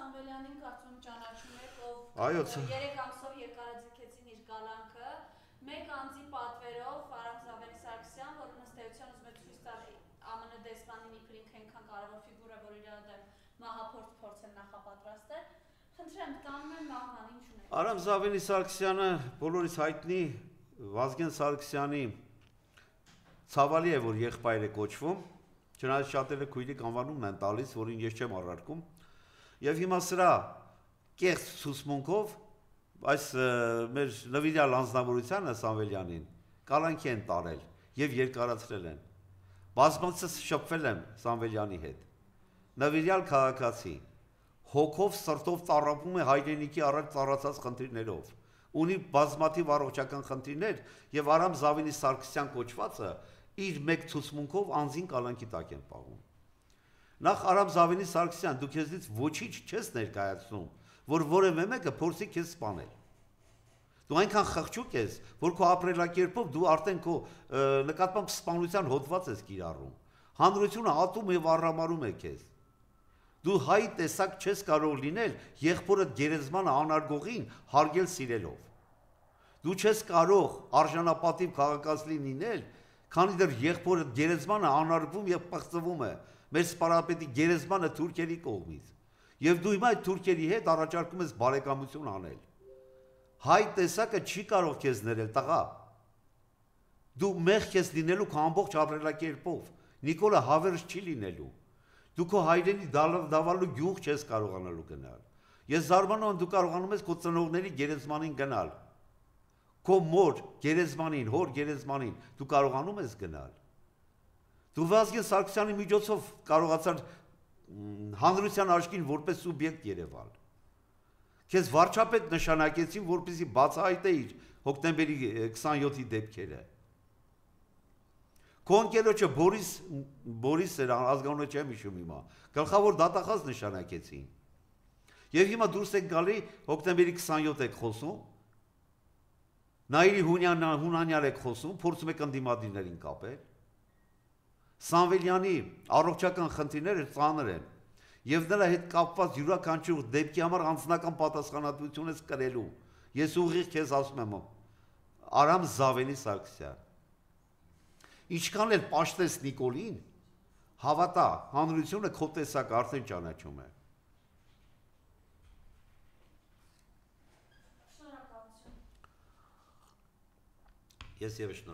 Սամվելյանին կարծում ճանաչում եք, Այո, 3 ամսով երկարաձգեցին իր գալանքը, մեկ անձի պատվերով Արամ Զավենի-Սարգսյան, որը ըստ էության ուզում է ցույց տալ ԱՄՆ դեսպանին իբր ինքը այնքան կարևոր ֆիգուր է, որ իր դեմ մահափորձ փորձել նախապատրաստել, խնդրեմ, տանում են մահվան, ինչ ունեք։ Արամ Զավենի-Սարգսյանը բոլորիս հայտնի Վազգեն Սարգսյանի ցավալի է, որ եղբայր է կոչվում, չնայած շատերը քույրիկ անվանումն են տալիս, որին ես չեմ առարկում, եւ հիմա սրա կեղծ ցուսմունքով այս մեր նվիրյալ անձնավորությանը Սամվելյանին կալանքի են տարել եւ երկարացրել են։ Բազմացած շփվել եմ Սամվելյանի հետ։ Նվիրյալ քաղաքացի, հոգով սրտով տառապում է հայրենիքի առաջ ծառացած խնդիրներով, ունի բազմաթիվ առողջական խնդիրներ եւ Արամ Զավենի-Սարգսյան կոչվածը իր մեկ ցուցմունքով անձին կալանքի տակ են պահում։ Նախ Արամ Զավենի-Սարգսյան, դու քեզնից ոչինչ չես ներկայացնում, որ որևէ մեկը փորձի քեզ սպանել։ Դու այնքան խղճուկ ես, որ քո ապրելակերպով դու արդեն քո նկատմամբ սպանության հոդված ես կիրառում։ Հանրությունը ատում եւ առամարում է քեզ։ Դու հայ տեսակ չես կարող լինել եղբորդ գերեզմանը անարգողին հարգել սիրելով։ Դու չես կարող արժանապատիվ քաղաքացի լինել, քանի դեռ եղբորդ գերեզմանը անարգվում եւ պղծվում է մեր սպարապետի գերեզմանը թուրքերի կողմից։ Եվ դու հիմա այդ թուրքերի հետ առաջարկում ես բարեկամություն անել։ Հայ տեսակը չի կարող քեզ ներել, տղա։ Դու մեղք ես լինելու քո ամբողջ ապրելակերպով, Նիկոլը հավերժ չի լինելու։ Դու քո հայրենի դավալու գյուղ չես կարողանալու գնալ։ Ես զարմանում եմ, դու կարողանում ես քո ծնողների գերեզմանին գնալ։ Քո մոր գերեզմանին, հոր գերեզմանին դու կարողանում ես գնալ։ Դու Վազգեն Սարգսյանի միջոցով կարողացար հանրության աչքին որպես սուբյեկտ երևալ։ Քեզ վարչապետ նշանակեցին, որպեսզի բացահայտեիր հոկտեմբերի 27-ի դեպքերը։ Քո ընկերոջը Բորիս էր, ազգանունը չեմ հիշում հիմա, գլխավոր դատախազ նշանակեցին։ Եվ հիմա դուրս եք գալի, հոկտեմբերի 27 եք խոսում, Նայիրի Հունանյալ եք խոսում, փորձում եք ընդդիմադիրներին կապել։ Սամվելյանի առողջական խնդիրները ծանր են, եւ նրա հետ կապված յուրաքանչյուր դեպքի համար անձնական պատասխանատվություն ես կրելու։ Ես ուղիղ քեզ ասում եմ, Արամ Զավենի-Սարգսյան, ինչքան էլ պաշտես Նիկոլին, հավատա, հանրությունը քո տեսակ արդեն ճանաչում է։ Շնորհակալություն։ Ես եւս շնորհակալ